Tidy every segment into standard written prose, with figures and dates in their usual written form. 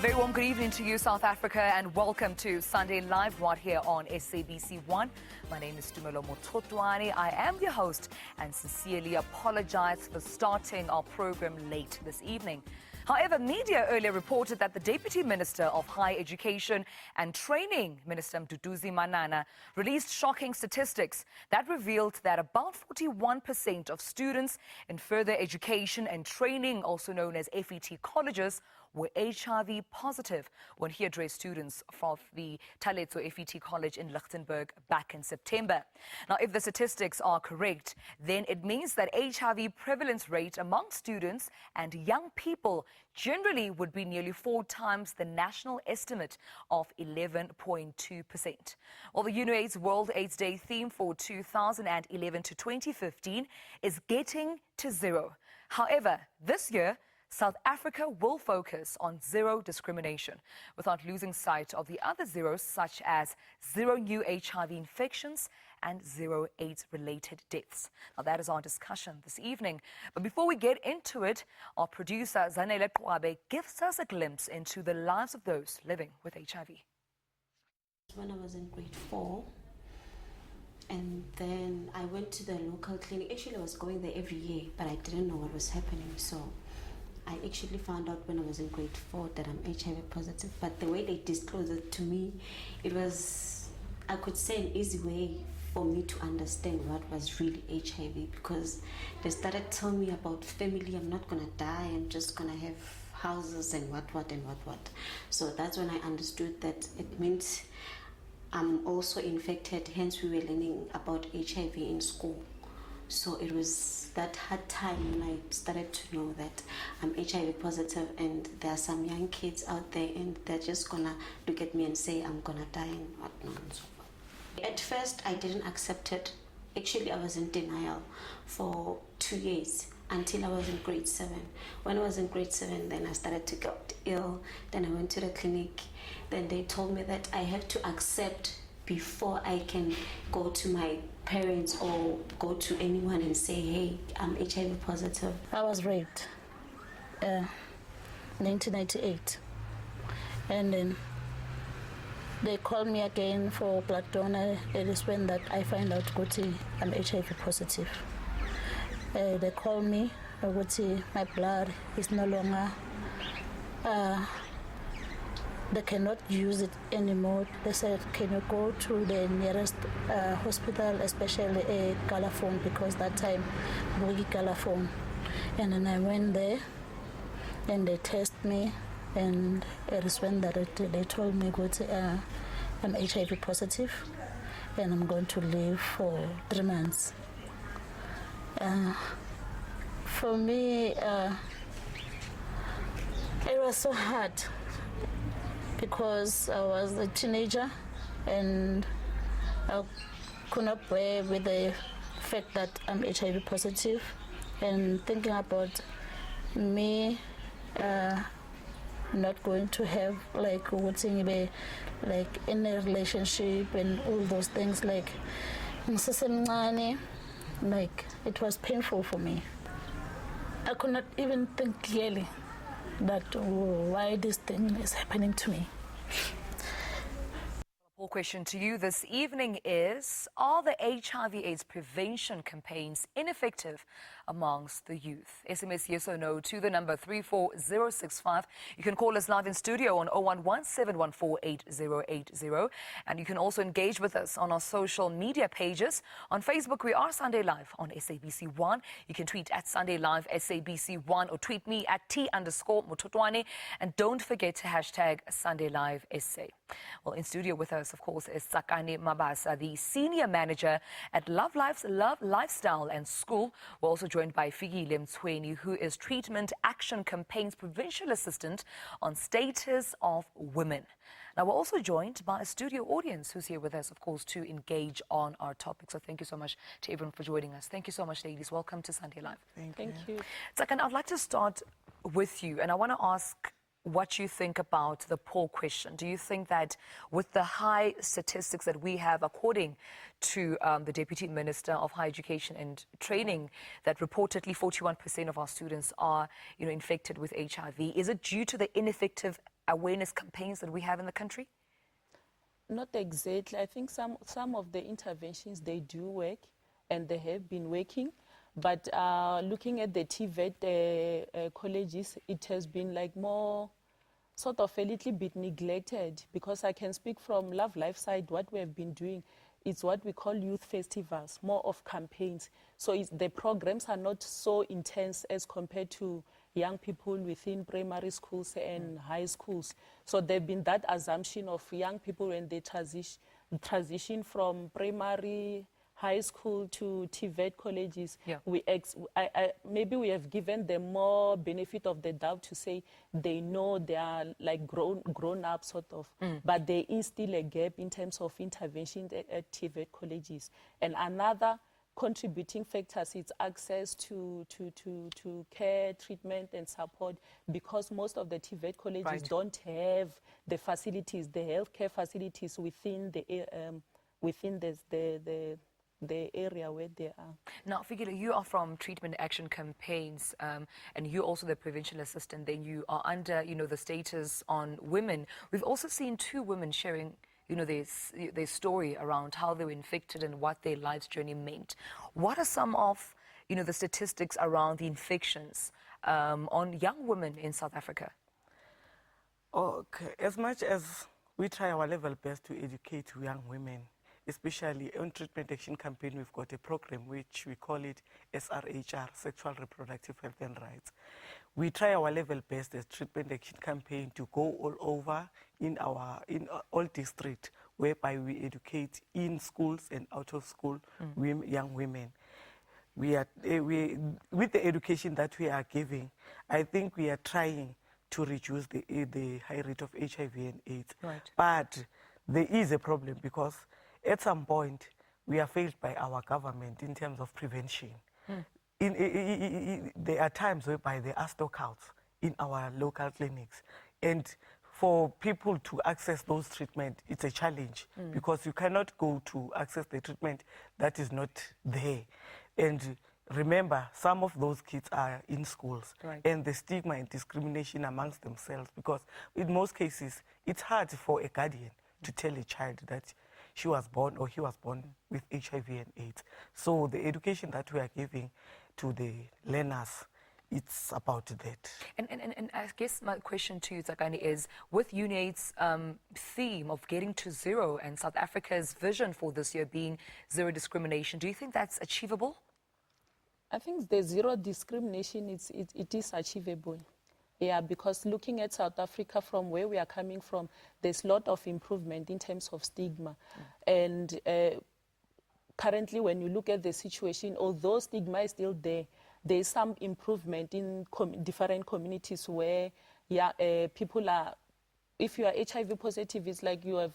very warm good evening to you, South Africa, and welcome to Sunday Live right here on SABC 1. My name is Tumelo Mototwane. I am your host and sincerely apologize for starting our program late this evening. However, media earlier reported that the Deputy Minister of Higher Education and Training, Minister Mduduzi Manana, released shocking statistics that revealed that about 41% of students in further education and training, also known as FET colleges, were HIV positive when he addressed students from the Taletso FET College in Lichtenburg back in September. Now, if the statistics are correct, then it means that HIV prevalence rate among students and young people generally would be nearly 4 times the national estimate of 11.2%. Well, the UNAIDS World AIDS Day theme for 2011 to 2015 is Getting to Zero. However, this year, South Africa will focus on zero discrimination without losing sight of the other zeros, such as zero new HIV infections and zero AIDS-related deaths. Now, that is our discussion this evening. But before we get into it, our producer, Zanele Puabe, gives us a glimpse into the lives of those living with HIV. When I was in grade 4, and then I went to the local clinic. Actually, I was going there every year, but I didn't know what was happening. So I actually found out when I was in grade 4 that I'm HIV positive, but the way they disclosed it to me, it was, I could say, an easy way for me to understand what was really HIV, because they started telling me about family. I'm not gonna die, I'm just gonna have houses and what. So that's when I understood that it meant I'm also infected, hence we were learning about HIV in school. So it was that hard time when I started to know that I'm HIV positive and there are some young kids out there and they're just gonna look at me and say I'm gonna die and whatnot and so forth. At first I didn't accept it. Actually, I was in denial for 2 years until I was in grade 7. When I was in grade 7, then I started to get ill. Then I went to the clinic. Then they told me that I have to accept before I can go to my parents or go to anyone and say, hey, I'm HIV positive. I was raped 1998, and then they called me again for blood donor. It is when that I find out that I'm HIV positive. They called me that my blood is no longer they cannot use it anymore. They said, can you go to the nearest hospital, especially a Calafone, because that time we Calafone. And then I went there and they tested me, and it is when that they told me that I'm HIV positive and I'm going to live for 3 months. For me, it was so hard, because I was a teenager and I could not bear with the fact that I'm HIV positive, and thinking about me not going to have like in a relationship and all those things, like it was painful for me. I could not even think clearly that why this thing is happening to me. The question to you this evening is, are the HIV/AIDS prevention campaigns ineffective amongst the youth? SMS yes or no to the number 34065. You can call us live in studio on 011-714-8080. And you can also engage with us on our social media pages. On Facebook, we are Sunday Live on SABC1. You can tweet at Sunday Live SABC1 or tweet me at T_Mototwane. And don't forget to hashtag Sunday Live SA. Well, in studio with us, of course, is Sakane Mabasa, the Senior Manager at Love Life's Love Lifestyle and School. We're also joined by Figi Lemtsweni, who is Treatment Action Campaign's Provincial Assistant on Status of Women. Now, we're also joined by a studio audience who's here with us, of course, to engage on our topic. So thank you so much to everyone for joining us. Thank you so much, ladies. Welcome to Sunday Live. Thank you. Sakane, I'd like to start with you, and I want to ask what you think about the poll question. Do you think that with the high statistics that we have, according to the Deputy Minister of Higher Education and Training, that reportedly 41% of our students are, infected with HIV, is it due to the ineffective awareness campaigns that we have in the country? Not exactly. I think some of the interventions, they do work, and they have been working. But looking at the TVET colleges, it has been like more sort of a little bit neglected, because I can speak from Love Life side. What we have been doing is what we call youth festivals, more of campaigns. So the programs are not so intense as compared to young people within primary schools and high schools. So there's been that assumption of young people when they transition from primary, high school to TVET colleges. Yeah. Maybe we have given them more benefit of the doubt to say they know they are like grown up sort of, but there is still a gap in terms of intervention at TVET colleges. And another contributing factors is access to care, treatment and support, because most of the TVET colleges don't have the facilities, the healthcare facilities within the area where they are. Now, Fikile, you are from Treatment Action Campaigns, and you're also the provincial assistant. Then you are under, the status on women. We've also seen 2 women sharing, their story around how they were infected and what their life's journey meant. What are some of, the statistics around the infections on young women in South Africa? Okay, as much as we try our level best to educate young women, especially on Treatment Action Campaign, we've got a program which we call it SRHR, Sexual Reproductive Health and Rights. We try our level best as Treatment Action Campaign to go all over in all districts, whereby we educate in schools and out of school young women. With the education that we are giving, I think we are trying to reduce the high rate of HIV and AIDS. Right. But there is a problem, because at some point we are failed by our government in terms of prevention. There are times whereby there are stockouts in our local clinics, and for people to access those treatments, it's a challenge, because you cannot go to access the treatment that is not there. And remember, some of those kids are in schools, and the stigma and discrimination amongst themselves, because in most cases, it's hard for a guardian to tell a child that she was born or he was born with HIV and AIDS. So the education that we are giving to the learners, it's about that. And I guess my question to you, Tsakani, is with UNAIDS' theme of getting to zero and South Africa's vision for this year being zero discrimination, do you think that's achievable? I think the zero discrimination, it is achievable. Yeah, because looking at South Africa from where we are coming from, there's a lot of improvement in terms of stigma. And currently, when you look at the situation, although stigma is still there, there's some improvement in different communities where people are, if you are HIV positive, it's like you have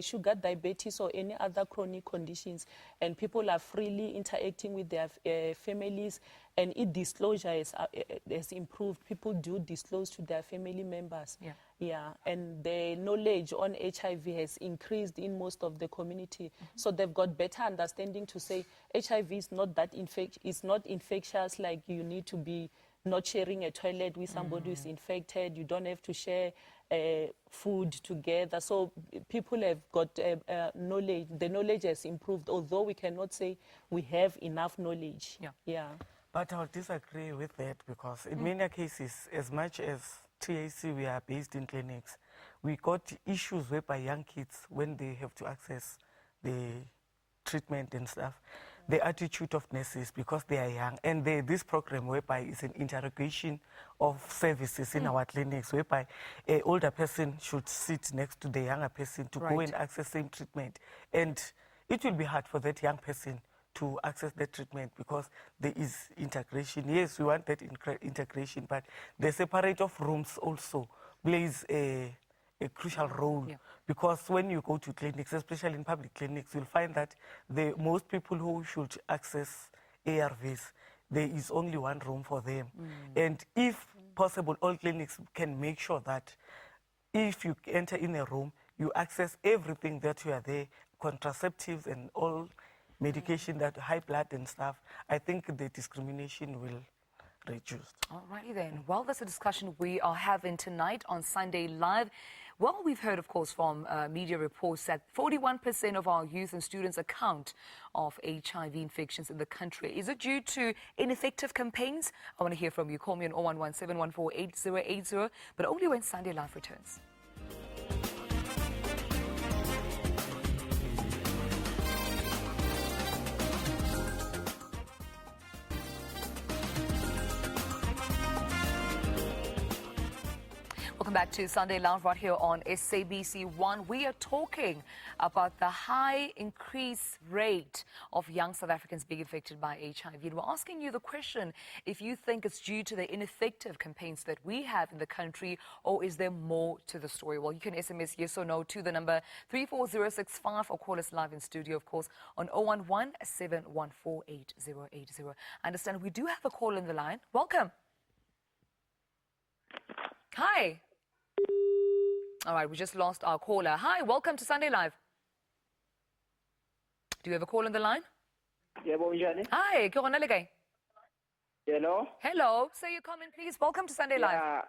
sugar diabetes or any other chronic conditions, and people are freely interacting with their families, and disclosure has improved. People do disclose to their family members. And the knowledge on HIV has increased in most of the community. So they've got better understanding to say HIV is not that it's not infectious, like you need to be not sharing a toilet with somebody who's infected. You don't have to share food together. So people have got knowledge. The knowledge has improved, although we cannot say we have enough knowledge. But I'll disagree with that, because in many cases, as much as TAC we are based in clinics, we got issues whereby young kids, when they have to access the treatment and stuff, the attitude of nurses, because they are young, and this program whereby it's an interrogation of services in our clinics, whereby an older person should sit next to the younger person to go and access same treatment. And it will be hard for that young person to access that treatment, because there is integration. Yes, we want that integration, but the separate of rooms also plays a crucial role, because when you go to clinics, especially in public clinics, you'll find that most people who should access ARVs, there is only one room for them. And if possible, all clinics can make sure that if you enter in a room, you access everything that you are there, contraceptives and all medication, that high blood and stuff. I think the discrimination will reduced. Alrighty then. Well, that's a discussion we are having tonight on Sunday Live. Well, we've heard, of course, from media reports that 41% of our youth and students account of HIV infections in the country. Is it due to ineffective campaigns? I want to hear from you. Call me on 011-714-8080, but only when Sunday Live returns. Welcome back to Sunday Live right here on SABC 1. We are talking about the high increase rate of young South Africans being infected by HIV. And we're asking you the question, if you think it's due to the ineffective campaigns that we have in the country, or is there more to the story? Well, you can SMS yes or no to the number 34065 or call us live in studio, of course, on 011-714-8080. I understand we do have a call in the line. Welcome. Hi. All right, we just lost our caller. Hi, welcome to Sunday Live. Do you have a call on the line? Yeah, bonjour. Hi, ke gona le kae? Hello? Hello, say your comment, please. Welcome to Sunday Live. Yeah.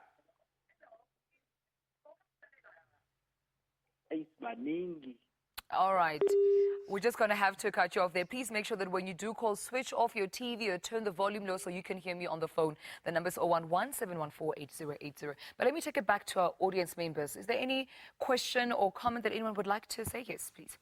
It's maningi. All right. We're just going to have to cut you off there. Please make sure that when you do call, switch off your TV or turn the volume low so you can hear me on the phone. The number is 011-714-8080. But let me take it back to our audience members. Is there any question or comment that anyone would like to say? Yes, please.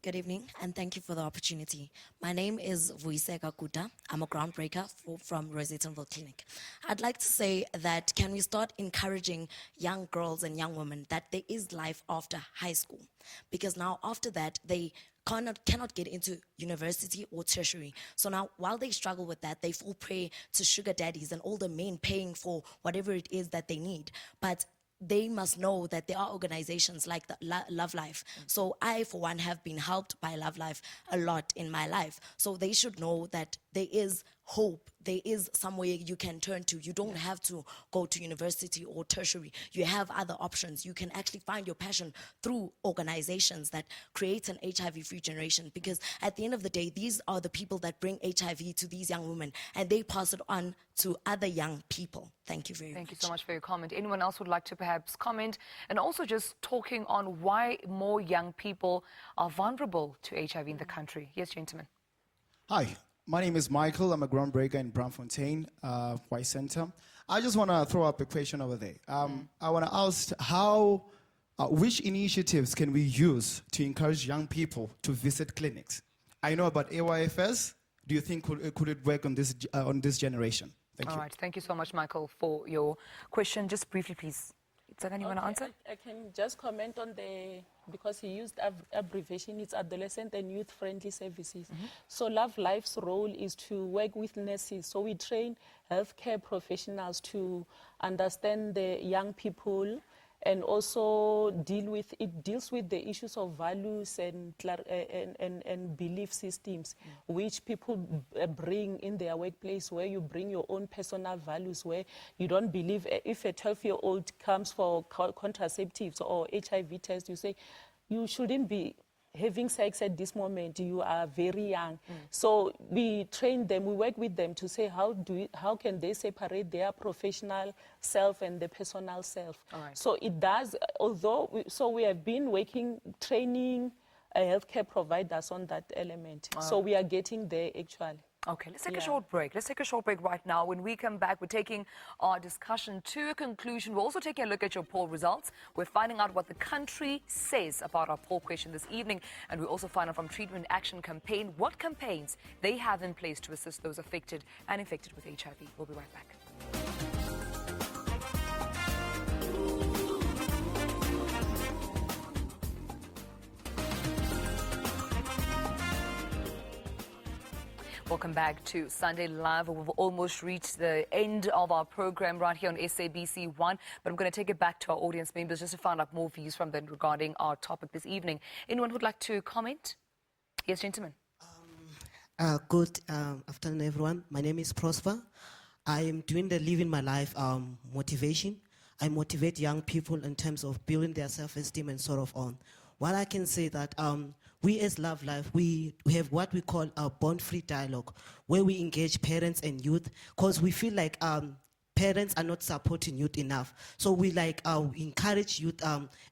Good evening, and thank you for the opportunity. My name is Vuiseka Kuta. I'm a groundbreaker from Rosettenville Clinic. I'd like to say that can we start encouraging young girls and young women that there is life after high school? Because now after that, they cannot get into university or tertiary. So now, while they struggle with that, they fall prey to sugar daddies and older men paying for whatever it is that they need. But they must know that there are organizations like the Love Life. So I, for one, have been helped by Love Life a lot in my life. So they should know that there is hope. There is somewhere you can turn to. You don't have to go to university or tertiary. You have other options. You can actually find your passion through organizations that create an HIV-free generation. Because at the end of the day, these are the people that bring HIV to these young women, and they pass it on to other young people. Thank you very much. Thank you so much for your comment. Anyone else would like to perhaps comment? And also just talking on why more young people are vulnerable to HIV in the country. Yes, gentlemen. Hi. My name is Michael. I'm a groundbreaker in Braamfontein, White Center. I just want to throw up a question over there. I want to ask which initiatives can we use to encourage young people to visit clinics? I know about AYFS. Do you think could it work on this generation? Thank you. All right. Thank you so much, Michael, for your question. Just briefly, please. Itzagan, you want to answer? I can just comment on because he used abbreviation, it's adolescent and youth-friendly services. So Love Life's role is to work with nurses. So we train healthcare professionals to understand the young people and also deals with the issues of values and belief systems, which people bring in their workplace, where you bring your own personal values, where you don't believe if a 12-year-old comes for contraceptives or HIV test, you say, you shouldn't be having sex at this moment, you are very young. So we train them, we work with them to say how can they separate their professional self and the personal self. Right. So it does, we have been training healthcare providers on that element. So we are getting there actually. Okay, let's take a short break. Let's take a short break right now. When we come back, we're taking our discussion to a conclusion. We're also taking a look at your poll results. We're finding out what the country says about our poll question this evening. And we also find out from Treatment Action Campaign what campaigns they have in place to assist those affected and infected with HIV. We'll be right back. Welcome back to Sunday Live. We've almost reached the end of our program right here on SABC 1, but I'm going to take it back to our audience members just to find out more views from them regarding our topic this evening. Anyone who'd like to comment? Yes, gentlemen. Good afternoon, everyone. My name is Prosper. I am doing the Living My Life motivation. I motivate young people in terms of building their self-esteem and sort of on. While I can say that we as Love Life, we have what we call a bond-free dialogue, where we engage parents and youth, because we feel like parents are not supporting youth enough. So we encourage youth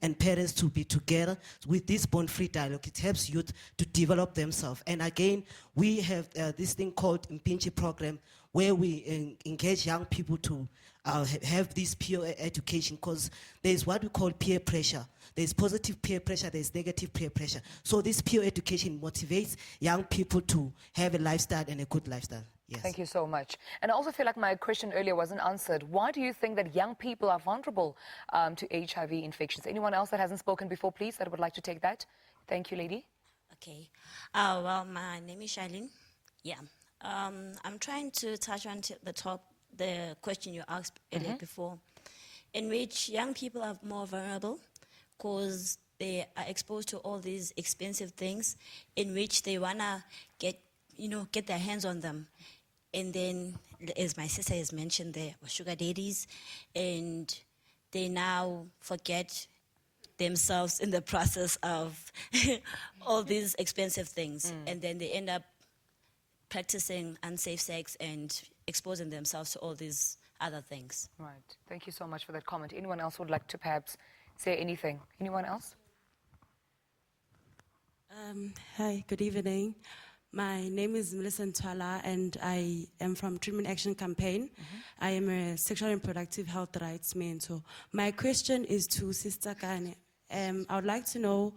and parents to be together with this bond-free dialogue. It helps youth to develop themselves. And again, we have this thing called Mpinchi program, where we engage young people to have this peer education, because there's what we call peer pressure. There's positive peer pressure, there's negative peer pressure. So this peer education motivates young people to have a lifestyle and a good lifestyle. Yes. Thank you so much. And I also feel like my question earlier wasn't answered. Why do you think that young people are vulnerable to HIV infections? Anyone else that hasn't spoken before, please, that would like to take that? Thank you, lady. Okay. Well, my name is Shailene. Yeah. I'm trying to touch on the question you asked earlier before, in which young people are more vulnerable because they are exposed to all these expensive things in which they want to get their hands on them. And then, as my sister has mentioned, there were sugar daddies, and they now forget themselves in the process of all these expensive things. And then they end up practicing unsafe sex and exposing themselves to all these other things. Right. Thank you so much for that comment. Anyone else would like to perhaps say anything? Anyone else? Hi, good evening. My name is Melissa Ntwala, and I am from Treatment Action Campaign. I am a sexual and reproductive health rights mentor. My question is to Sister Kane. I would like to know,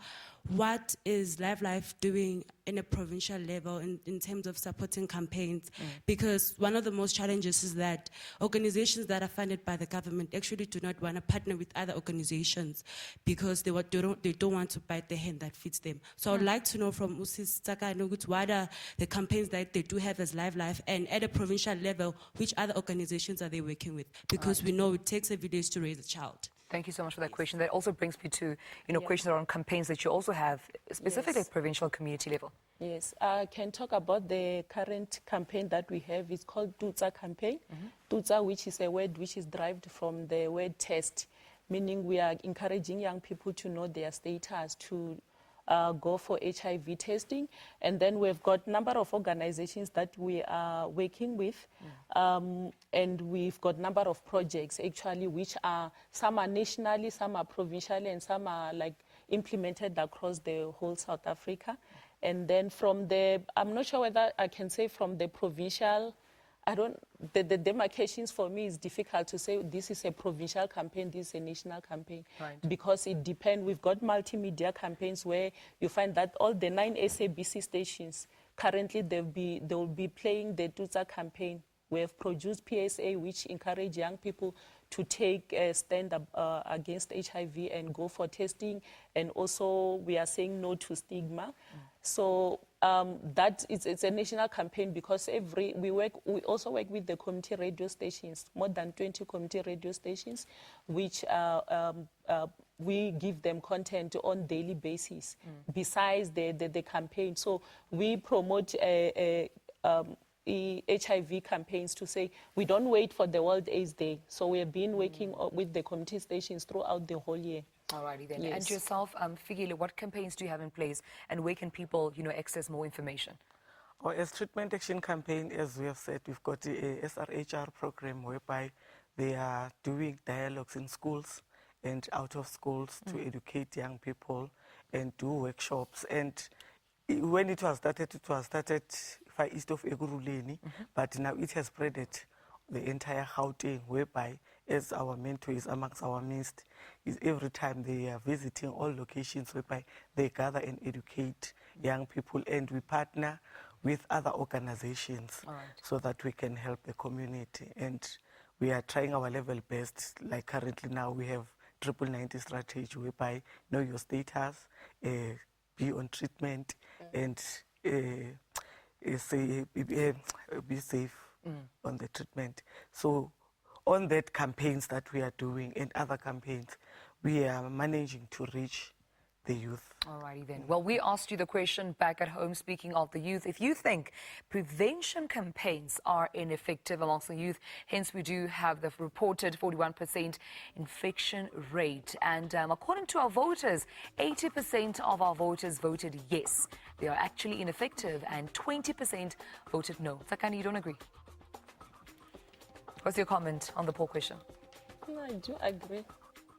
what is Love Life doing in a provincial level in terms of supporting campaigns? Because one of the most challenges is that organizations that are funded by the government actually do not want to partner with other organizations because they don't want to bite the hand that feeds them. So I would like to know from Sister Kane, what are the campaigns that they do have as Love Life, and at a provincial level, which other organizations are they working with? Because we know it takes a village to raise a child. Thank you so much for that question. That also brings me to, questions around campaigns that you also have, specifically at provincial community level. Yes, I can talk about the current campaign that we have. It's called Tutsa campaign. Tutsa, which is a word which is derived from the word test, meaning we are encouraging young people to know their status, to go for HIV testing. And then we've got a number of organizations that we are working with. And we've got a number of projects, actually, which are, some are nationally, some are provincially, and some are implemented across the whole South Africa. And then from the, I'm not sure whether I can say from the provincial, the demarcations for me is difficult to say this is a provincial campaign, this is a national campaign. Right. Because it depends. We've got multimedia campaigns where you find that all the 9 SABC stations, currently they will be playing the Tutsa campaign. We have produced PSA, which encourage young people to take a stand up against HIV and go for testing. And also we are saying no to stigma. So it's a national campaign because we also work with the community radio stations, more than 20 community radio stations, which we give them content on daily basis besides the campaign. So we promote HIV campaigns to say we don't wait for the World AIDS Day. So we have been working with the community stations throughout the whole year. Alrighty then. Yes. And yourself, Figile, what campaigns do you have in place, and where can people, access more information? Or as Treatment Action Campaign, as we have said, we've got a SRHR program whereby they are doing dialogues in schools and out of schools to educate young people and do workshops. And when it was started far east of Ekurhuleni, but now it has spread the entire Gauteng, whereby, as our mentor is amongst our midst, is every time they are visiting all locations whereby they gather and educate young people, and we partner with other organizations so that we can help the community. And we are trying our level best. Like currently now we have 90 strategy whereby know your status, be on treatment, and be safe on the treatment. So on that campaigns that we are doing and other campaigns, we are managing to reach the youth. Alrighty then. Well, we asked you the question back at home, speaking of the youth, if you think prevention campaigns are ineffective amongst the youth. Hence, we do have the reported 41% infection rate. And according to our voters, 80% of our voters voted yes. They are actually ineffective, and 20% voted no. Sakani, you don't agree? What's your comment on the poll question? No, I do agree.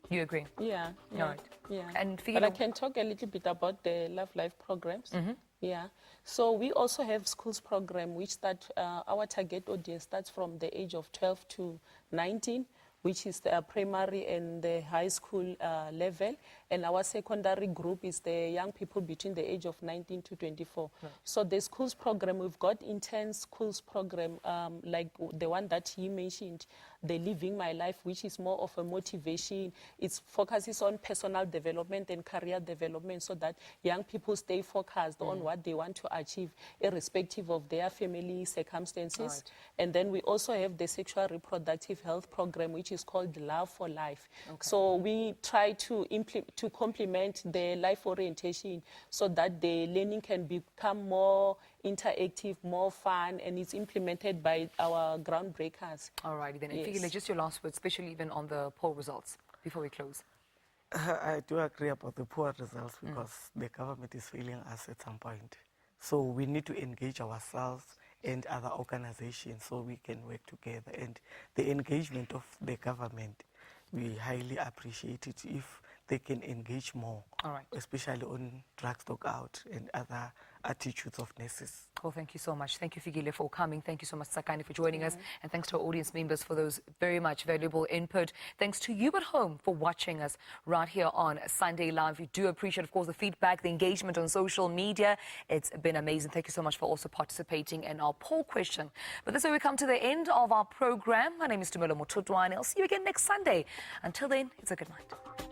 You agree? Yeah. Right. Yeah. And But I can talk a little bit about the Love Life programs. Mm-hmm. Yeah. So we also have schools program which start, our target audience starts from the age of 12 to 19, which is the primary and the high school level. And our secondary group is the young people between the age of 19 to 24. Right. So the schools program, we've got intense schools program, like the one that he mentioned, the Living My Life, which is more of a motivation. It focuses on personal development and career development so that young people stay focused on what they want to achieve, irrespective of their family circumstances. Right. And then we also have the sexual reproductive health program, which is called Love for Life. Okay. So we try to complement the life orientation so that the learning can become more interactive, more fun, and it's implemented by our groundbreakers. Alrighty then. Yes. And Fikile, just your last words, especially even on the poll results, before we close. I do agree about the poor results because the government is failing us at some point. So we need to engage ourselves and other organizations so we can work together. And the engagement of the government, we highly appreciate it if they can engage more, All right. especially on drug stock out and other attitudes of nurses. Well, thank you so much. Thank you, Fikile, for coming. Thank you so much, Sakani, for joining us. And thanks to our audience members for those very much valuable input. Thanks to you at home for watching us right here on Sunday Live. We do appreciate, of course, the feedback, the engagement on social media. It's been amazing. Thank you so much for also participating in our poll question. But this is where we come to the end of our program. My name is Tumelo Mototwane. I'll see you again next Sunday. Until then, it's a good night.